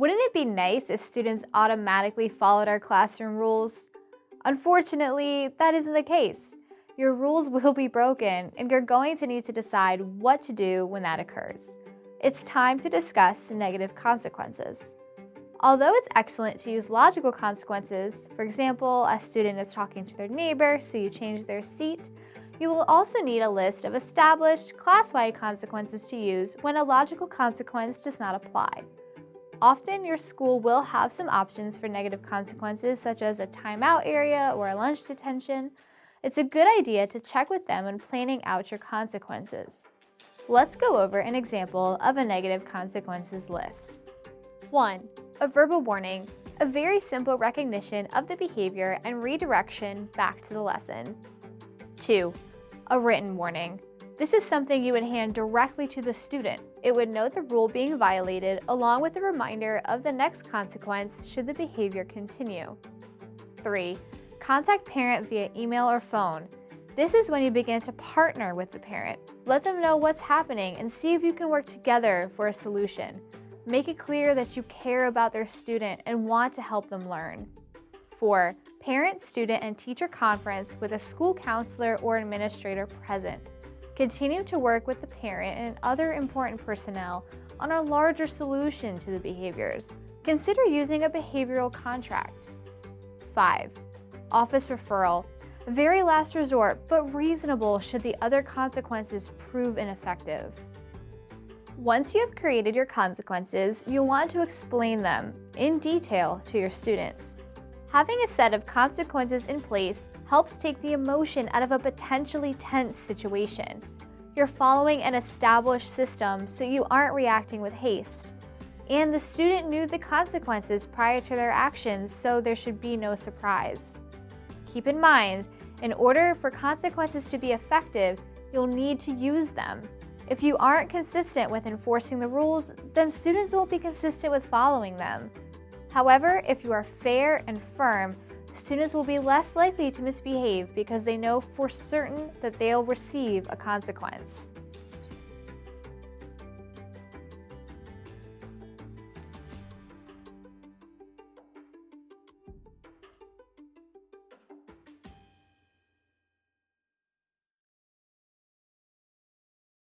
Wouldn't it be nice if students automatically followed our classroom rules? Unfortunately, that isn't the case. Your rules will be broken, and you're going to need to decide what to do when that occurs. It's time to discuss negative consequences. Although it's excellent to use logical consequences, for example, a student is talking to their neighbor, so you change their seat, you will also need a list of established class-wide consequences to use when a logical consequence does not apply. Often, your school will have some options for negative consequences, such as a timeout area or a lunch detention. It's a good idea to check with them when planning out your consequences. Let's go over an example of a negative consequences list. 1. A verbal warning, a very simple recognition of the behavior and redirection back to the lesson. 2. A written warning. This is something you would hand directly to the student. It would note the rule being violated along with a reminder of the next consequence should the behavior continue. 3. Contact parent via email or phone. This is when you begin to partner with the parent. Let them know what's happening and see if you can work together for a solution. Make it clear that you care about their student and want to help them learn. 4. Parent, student, and teacher conference with a school counselor or administrator present. Continue to work with the parent and other important personnel on a larger solution to the behaviors. Consider using a behavioral contract. 5. Office referral. A very last resort, but reasonable should the other consequences prove ineffective. Once you have created your consequences, you'll want to explain them in detail to your students. Having a set of consequences in place helps take the emotion out of a potentially tense situation. You're following an established system, so you aren't reacting with haste. And the student knew the consequences prior to their actions, so there should be no surprise. Keep in mind, in order for consequences to be effective, you'll need to use them. If you aren't consistent with enforcing the rules, then students won't be consistent with following them. However, if you are fair and firm, students will be less likely to misbehave because they know for certain that they'll receive a consequence.